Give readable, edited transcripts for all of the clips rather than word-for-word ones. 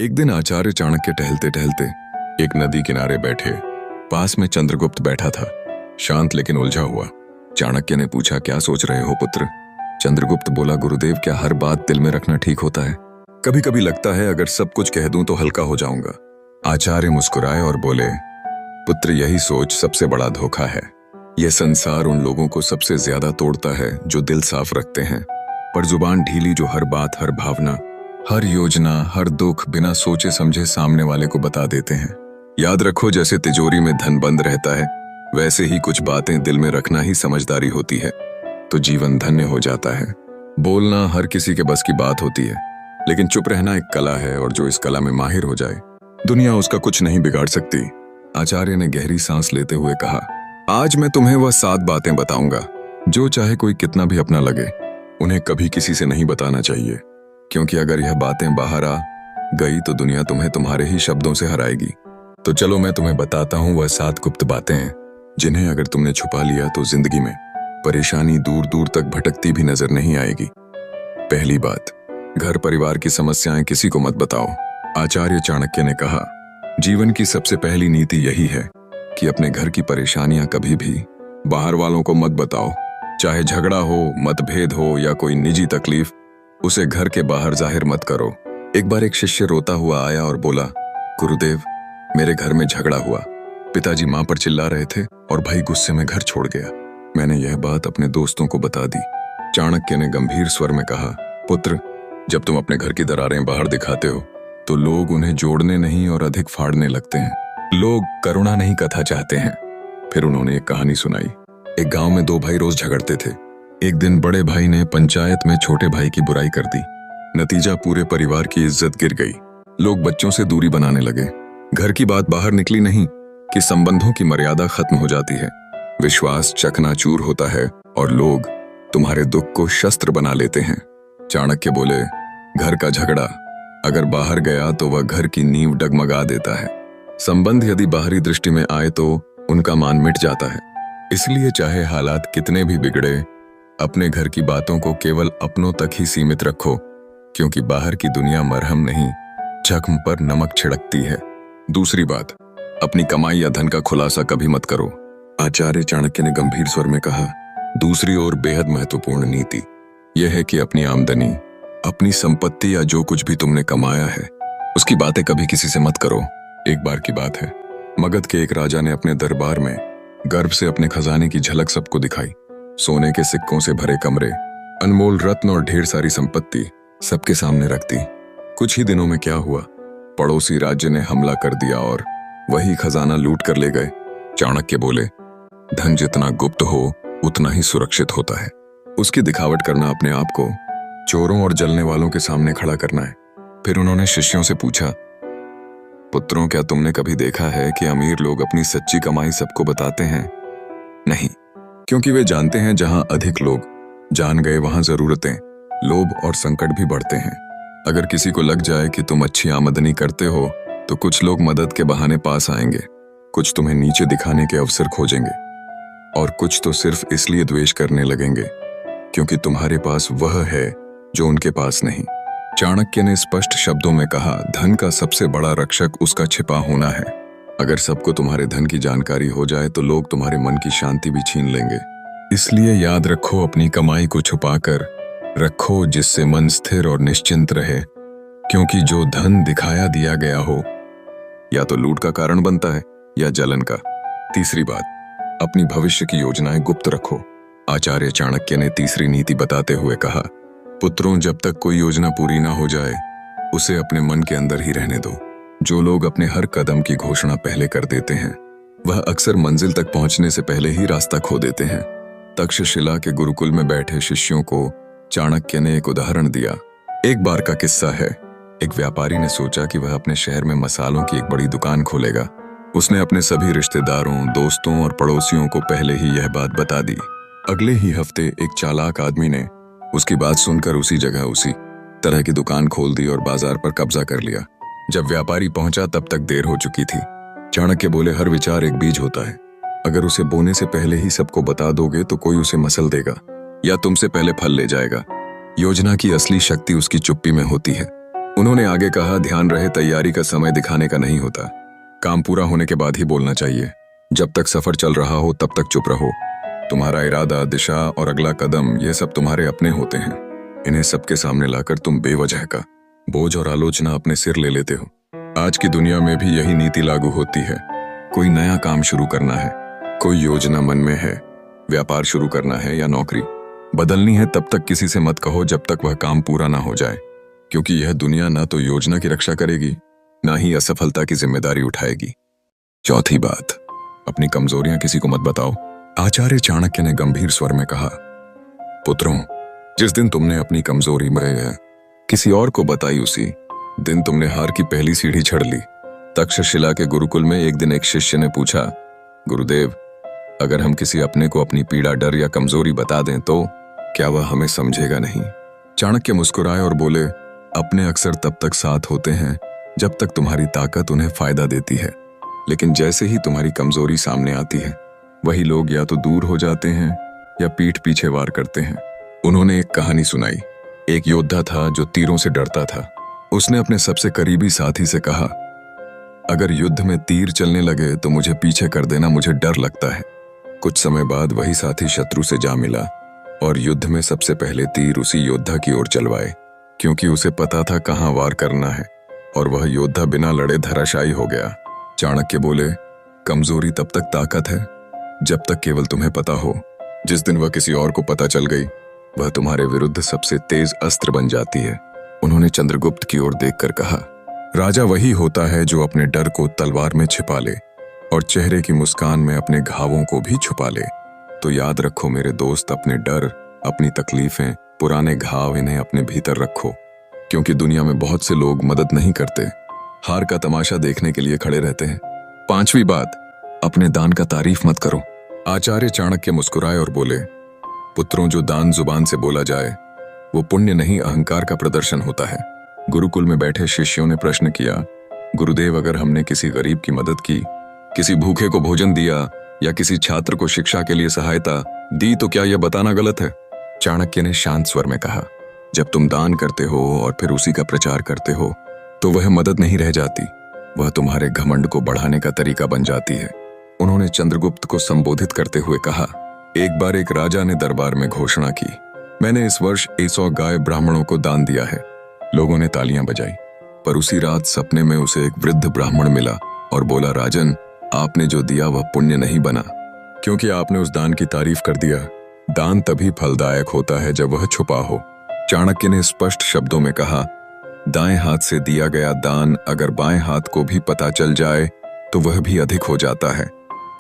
एक दिन आचार्य चाणक्य टहलते टहलते एक नदी किनारे बैठे। पास में चंद्रगुप्त बैठा था, शांत लेकिन उलझा हुआ। चाणक्य ने पूछा, क्या सोच रहे हो पुत्र? चंद्रगुप्त बोला, गुरुदेव, क्या हर बात दिल में रखना ठीक होता है? कभी कभी लगता है अगर सब कुछ कह दूं तो हल्का हो जाऊंगा। आचार्य मुस्कुराए और बोले, पुत्र, यही सोच सबसे बड़ा धोखा है। यह संसार उन लोगों को सबसे ज्यादा तोड़ता है जो दिल साफ रखते हैं, पर जुबान ढीली, जो हर बात, हर भावना, हर योजना, हर दुख बिना सोचे समझे सामने वाले को बता देते हैं। याद रखो, जैसे तिजोरी में धन बंद रहता है, वैसे ही कुछ बातें दिल में रखना ही समझदारी होती है, तो जीवन धन्य हो जाता है। बोलना हर किसी के बस की बात होती है, लेकिन चुप रहना एक कला है, और जो इस कला में माहिर हो जाए, दुनिया उसका कुछ नहीं बिगाड़ सकती। आचार्य ने गहरी सांस लेते हुए कहा, आज मैं तुम्हें वह 7 बातें बताऊंगा जो चाहे कोई कितना भी अपना लगे, उन्हें कभी किसी से नहीं बताना चाहिए, क्योंकि अगर यह बातें बाहर आ गई तो दुनिया तुम्हें तुम्हारे ही शब्दों से हराएगी। तो चलो मैं तुम्हें बताता हूं वह 7 गुप्त बातें हैं, जिन्हें अगर तुमने छुपा लिया तो जिंदगी में परेशानी दूर दूर तक भटकती भी नजर नहीं आएगी। पहली बात, घर परिवार की समस्याएं किसी को मत बताओ। आचार्य चाणक्य ने कहा, जीवन की सबसे पहली नीति यही है कि अपने घर की परेशानियां कभी भी बाहर वालों को मत बताओ। चाहे झगड़ा हो, मतभेद हो या कोई निजी तकलीफ, उसे घर के बाहर जाहिर मत करो। एक बार एक शिष्य रोता हुआ आया और बोला, गुरुदेव, मेरे घर में झगड़ा हुआ। पिताजी मां पर चिल्ला रहे थे और भाई गुस्से में घर छोड़ गया। मैंने यह बात अपने दोस्तों को बता दी। चाणक्य ने गंभीर स्वर में कहा, पुत्र, जब तुम अपने घर की दरारें बाहर दिखाते हो तो लोग उन्हें जोड़ने नहीं और अधिक फाड़ने लगते हैं। लोग करुणा नहीं, कथा चाहते हैं। फिर उन्होंने एक कहानी सुनाई। एक गांव में 2 भाई रोज झगड़ते थे। एक दिन बड़े भाई ने पंचायत में छोटे भाई की बुराई कर दी। नतीजा, पूरे परिवार की इज्जत गिर गई। लोग बच्चों से दूरी बनाने लगे। घर की बात बाहर निकली नहीं कि संबंधों की मर्यादा खत्म हो जाती है, विश्वास चकनाचूर होता है और लोग तुम्हारे दुख को शस्त्र बना लेते हैं। चाणक्य बोले, घर का झगड़ा अगर बाहर गया तो वह घर की नींव डगमगा देता है। संबंध यदि बाहरी दृष्टि में आए तो उनका मान मिट जाता है। इसलिए चाहे हालात कितने भी बिगड़े, अपने घर की बातों को केवल अपनों तक ही सीमित रखो, क्योंकि बाहर की दुनिया मरहम नहीं, जख्म पर नमक छिड़कती है। दूसरी बात, अपनी कमाई या धन का खुलासा कभी मत करो। आचार्य चाणक्य ने गंभीर स्वर में कहा, दूसरी ओर बेहद महत्वपूर्ण नीति यह है कि अपनी आमदनी, अपनी संपत्ति या जो कुछ भी तुमने कमाया है, उसकी बातें कभी किसी से मत करो। एक बार की बात है, मगध के एक राजा ने अपने दरबार में गर्व से अपने खजाने की झलक सबको दिखाई। सोने के सिक्कों से भरे कमरे, अनमोल रत्न और ढेर सारी संपत्ति सबके सामने रख दी। कुछ ही दिनों में क्या हुआ, पड़ोसी राज्य ने हमला कर दिया और वही खजाना लूट कर ले गए। चाणक्य बोले, धन जितना गुप्त हो उतना ही सुरक्षित होता है। उसकी दिखावट करना अपने आप को चोरों और जलने वालों के सामने खड़ा करना है। फिर उन्होंने शिष्यों से पूछा, पुत्रों, क्या तुमने कभी देखा है कि अमीर लोग अपनी सच्ची कमाई सबको बताते हैं? नहीं, क्योंकि वे जानते हैं जहां अधिक लोग जान गए वहां जरूरतें, लोभ और संकट भी बढ़ते हैं। अगर किसी को लग जाए कि तुम अच्छी आमदनी करते हो तो कुछ लोग मदद के बहाने पास आएंगे, कुछ तुम्हें नीचे दिखाने के अवसर खोजेंगे, और कुछ तो सिर्फ इसलिए द्वेष करने लगेंगे क्योंकि तुम्हारे पास वह है जो उनके पास नहीं। चाणक्य ने स्पष्ट शब्दों में कहा, धन का सबसे बड़ा रक्षक उसका छिपा होना है। अगर सबको तुम्हारे धन की जानकारी हो जाए तो लोग तुम्हारे मन की शांति भी छीन लेंगे। इसलिए याद रखो, अपनी कमाई को छुपाकर रखो, जिससे मन स्थिर और निश्चिंत रहे, क्योंकि जो धन दिखाया दिया गया हो या तो लूट का कारण बनता है या जलन का। तीसरी बात, अपनी भविष्य की योजनाएं गुप्त रखो। आचार्य चाणक्य ने तीसरी नीति बताते हुए कहा, पुत्रों, जब तक कोई योजना पूरी ना हो जाए उसे अपने मन के अंदर ही रहने दो। जो लोग अपने हर कदम की घोषणा पहले कर देते हैं, वह अक्सर मंजिल तक पहुंचने से पहले ही रास्ता खो देते हैं। तक्षशिला के गुरुकुल में बैठे शिष्यों को चाणक्य ने एक उदाहरण दिया। एक बार का किस्सा है, एक व्यापारी ने सोचा कि वह अपने शहर में मसालों की एक बड़ी दुकान खोलेगा। उसने अपने सभी रिश्तेदारों, दोस्तों और पड़ोसियों को पहले ही यह बात बता दी। अगले ही हफ्ते एक चालाक आदमी ने उसकी बात सुनकर उसी जगह उसी तरह की दुकान खोल दी और बाजार पर कब्जा कर लिया। जब व्यापारी पहुंचा तब तक देर हो चुकी थी। चाणक्य बोले, हर विचार एक बीज होता है। अगर उसे बोने से पहले ही सबको बता दोगे तो कोई उसे मसल देगा या तुमसे पहले फल ले जाएगा। योजना की असली शक्ति उसकी चुप्पी में होती है। उन्होंने आगे कहा, ध्यान रहे तैयारी का समय दिखाने का नहीं होता, काम पूरा होने के बाद ही बोलना चाहिए। जब तक सफर चल रहा हो तब तक चुप रहो। तुम्हारा इरादा, दिशा और अगला कदम ये सब तुम्हारे अपने होते हैं। इन्हें सबके सामने लाकर तुम बेवजह का बोझ और आलोचना अपने सिर ले लेते हो। आज की दुनिया में भी यही नीति लागू होती है। कोई नया काम शुरू करना है, कोई योजना मन में है, व्यापार शुरू करना है या नौकरी बदलनी है, तब तक किसी से मत कहो जब तक वह काम पूरा ना हो जाए, क्योंकि यह दुनिया ना तो योजना की रक्षा करेगी, ना ही असफलता की जिम्मेदारी उठाएगी। चौथी बात, अपनी कमजोरियां किसी को मत बताओ। आचार्य चाणक्य ने गंभीर स्वर में कहा, पुत्रों, जिस दिन तुमने अपनी कमजोरी में किसी और को बताई, उसी दिन तुमने हार की पहली सीढ़ी चढ़ ली। तक्षशिला के गुरुकुल में एक दिन एक शिष्य ने पूछा, गुरुदेव, अगर हम किसी अपने को अपनी पीड़ा, डर या कमजोरी बता दें तो क्या वह हमें समझेगा नहीं? चाणक्य मुस्कुराए और बोले, अपने अक्सर तब तक साथ होते हैं जब तक तुम्हारी ताकत उन्हें फायदा देती है, लेकिन जैसे ही तुम्हारी कमजोरी सामने आती है, वही लोग या तो दूर हो जाते हैं या पीठ पीछे वार करते हैं। उन्होंने एक कहानी सुनाई। एक योद्धा था जो तीरों से डरता था। उसने अपने सबसे करीबी साथी से कहा, अगर युद्ध में तीर चलने लगे तो मुझे पीछे कर देना, मुझे डर लगता है। कुछ समय बाद वही साथी शत्रु से जा मिला और युद्ध में सबसे पहले तीर उसी योद्धा की ओर चलवाए, क्योंकि उसे पता था कहां वार करना है, और वह योद्धा बिना लड़े धराशायी हो गया। चाणक्य बोले, कमजोरी तब तक ताकत है जब तक केवल तुम्हें पता हो। जिस दिन वह किसी और को पता चल गई, वह तुम्हारे विरुद्ध सबसे तेज अस्त्र बन जाती है। उन्होंने चंद्रगुप्त की ओर देखकर कहा, राजा वही होता है जो अपने डर को तलवार में छिपा ले और चेहरे की मुस्कान में अपने घावों को भी छुपा ले। तो याद रखो मेरे दोस्त, अपने डर, अपनी तकलीफें, पुराने घाव, इन्हें अपने भीतर रखो, क्योंकि दुनिया में बहुत से लोग मदद नहीं करते, हार का तमाशा देखने के लिए खड़े रहते हैं। पांचवी बात, अपने दान का तारीफ मत करो। आचार्य चाणक्य मुस्कुराए और बोले, पुत्रों, जो दान जुबान से बोला जाए वो पुण्य नहीं, अहंकार का प्रदर्शन होता है। गुरुकुल में बैठे शिष्यों ने प्रश्न किया, गुरुदेव, अगर हमने किसी गरीब की मदद की, किसी भूखे को भोजन दिया या किसी छात्र को शिक्षा के लिए सहायता दी, तो क्या यह बताना गलत है? चाणक्य ने शांत स्वर में कहा, जब तुम दान करते हो और फिर उसी का प्रचार करते हो तो वह मदद नहीं रह जाती, वह तुम्हारे घमंड को बढ़ाने का तरीका बन जाती है। उन्होंने चंद्रगुप्त को संबोधित करते हुए कहा, एक बार एक राजा ने दरबार में घोषणा की, मैंने इस वर्ष 100 गाय ब्राह्मणों को दान दिया है। लोगों ने तालियां बजाई, पर उसी रात सपने में उसे एक वृद्ध ब्राह्मण मिला और बोला, राजन, आपने जो दिया वह पुण्य नहीं बना, क्योंकि आपने उस दान की तारीफ कर दिया। दान तभी फलदायक होता है जब वह छुपा हो। चाणक्य ने स्पष्ट शब्दों में कहा, दाएं हाथ से दिया गया दान अगर बाएं हाथ को भी पता चल जाए तो वह भी अधिक हो जाता है।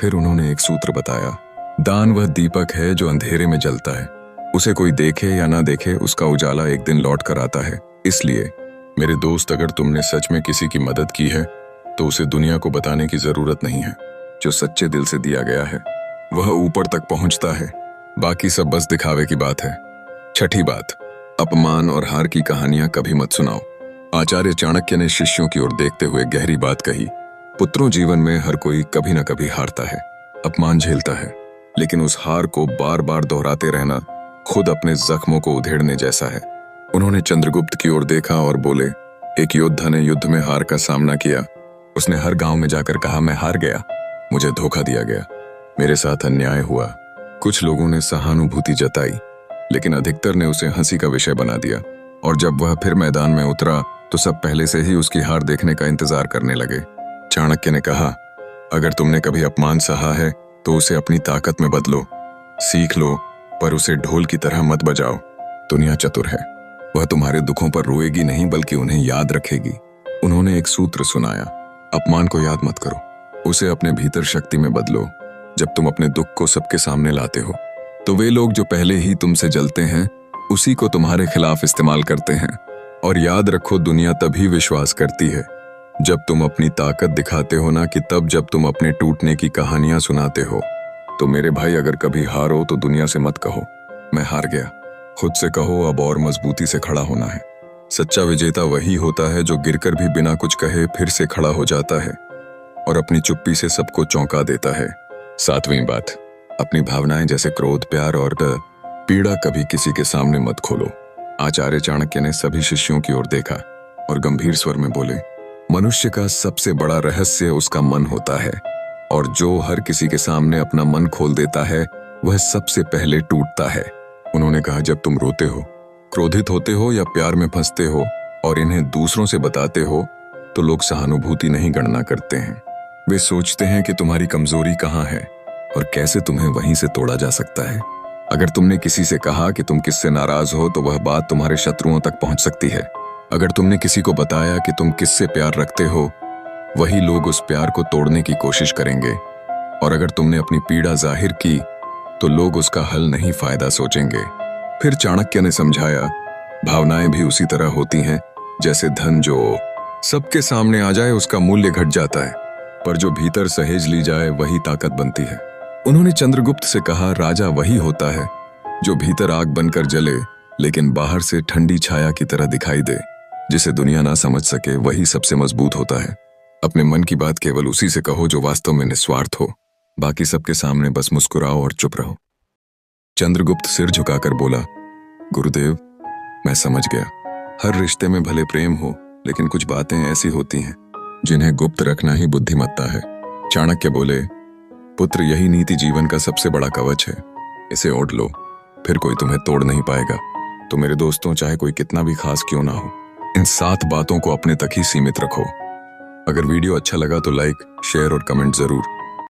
फिर उन्होंने एक सूत्र बताया, दान वह दीपक है जो अंधेरे में जलता है, उसे कोई देखे या ना देखे, उसका उजाला एक दिन लौट कर आता है। इसलिए मेरे दोस्त, अगर तुमने सच में किसी की मदद की है तो उसे दुनिया को बताने की जरूरत नहीं है। जो सच्चे दिल से दिया गया है वह ऊपर तक पहुंचता है, बाकी सब बस दिखावे की बात है। छठी बात, अपमान और हार की कहानियां कभी मत सुनाओ। आचार्य चाणक्य ने शिष्यों की ओर देखते हुए गहरी बात कही, पुत्रों, जीवन में हर कोई कभी ना कभी हारता है, अपमान झेलता है, लेकिन उस हार को बार बार दोहराते रहना खुद अपने जख्मों को उधेड़ने जैसा है। उन्होंने चंद्रगुप्त की ओर देखा और बोले, एक योद्धा ने युद्ध में हार का सामना किया। उसने हर गांव में जाकर कहा, मैं हार गया, मुझे धोखा दिया गया, मेरे साथ अन्याय हुआ। कुछ लोगों ने सहानुभूति जताई, लेकिन अधिकतर ने उसे हंसी का विषय बना दिया, और जब वह फिर मैदान में उतरा तो सब पहले से ही उसकी हार देखने का इंतजार करने लगे। चाणक्य ने कहा, अगर तुमने कभी अपमान सहा है तो उसे अपनी ताकत में बदलो, सीख लो, पर उसे ढोल की तरह मत बजाओ। दुनिया चतुर है, वह तुम्हारे दुखों पर रोएगी नहीं बल्कि उन्हें याद रखेगी। उन्होंने एक सूत्र सुनाया, अपमान को याद मत करो, उसे अपने भीतर शक्ति में बदलो। जब तुम अपने दुख को सबके सामने लाते हो तो वे लोग जो पहले ही तुमसे जलते हैं उसी को तुम्हारे खिलाफ इस्तेमाल करते हैं। और याद रखो, दुनिया तभी विश्वास करती है जब तुम अपनी ताकत दिखाते हो, ना कि तब जब तुम अपने टूटने की कहानियां सुनाते हो। तो मेरे भाई, अगर कभी हारो तो दुनिया से मत कहो मैं हार गया, खुद से कहो अब और मजबूती से खड़ा होना है। सच्चा विजेता वही होता है जो गिरकर भी बिना कुछ कहे फिर से खड़ा हो जाता है और अपनी चुप्पी से सबको चौंका देता है। सातवीं बात, अपनी भावनाएं जैसे क्रोध, प्यार और पीड़ा कभी किसी के सामने मत खोलो। आचार्य चाणक्य ने सभी शिष्यों की ओर देखा। और गंभीर स्वर में बोले, मनुष्य का सबसे बड़ा रहस्य उसका मन होता है, और जो हर किसी के सामने अपना मन खोल देता है वह सबसे पहले टूटता है। उन्होंने कहा, जब तुम रोते हो, क्रोधित होते हो या प्यार में फंसते हो और इन्हें दूसरों से बताते हो तो लोग सहानुभूति नहीं गणना करते हैं। वे सोचते हैं कि तुम्हारी कमजोरी कहाँ है और कैसे तुम्हें वहीं से तोड़ा जा सकता है। अगर तुमने किसी से कहा कि तुम किससे नाराज हो तो वह बात तुम्हारे शत्रुओं तक पहुंच सकती है। अगर तुमने किसी को बताया कि तुम किससे प्यार रखते हो, वही लोग उस प्यार को तोड़ने की कोशिश करेंगे। और अगर तुमने अपनी पीड़ा जाहिर की तो लोग उसका हल नहीं फायदा सोचेंगे। फिर चाणक्य ने समझाया, भावनाएं भी उसी तरह होती हैं जैसे धन, जो सबके सामने आ जाए उसका मूल्य घट जाता है, पर जो भीतर सहेज ली जाए वही ताकत बनती है। उन्होंने चंद्रगुप्त से कहा, राजा वही होता है जो भीतर आग बनकर जले लेकिन बाहर से ठंडी छाया की तरह दिखाई दे। जिसे दुनिया ना समझ सके वही सबसे मजबूत होता है। अपने मन की बात केवल उसी से कहो जो वास्तव में निस्वार्थ हो। बाकी सबके सामने बस मुस्कुराओ और चुप रहो। चंद्रगुप्त सिर झुकाकर बोला, गुरुदेव, मैं समझ गया। हर रिश्ते में भले प्रेम हो, लेकिन कुछ बातें ऐसी होती हैं जिन्हें गुप्त रखना ही बुद्धिमत्ता है। चाणक्य बोले, पुत्र, यही नीति जीवन का सबसे बड़ा कवच है। इसे ओढ़ लो, फिर कोई तुम्हें तोड़ नहीं पाएगा। तो मेरे दोस्तों, चाहे कोई कितना भी खास क्यों ना हो, इन 7 बातों को अपने तक ही सीमित रखो। अगर वीडियो अच्छा लगा तो लाइक, शेयर और कमेंट जरूर।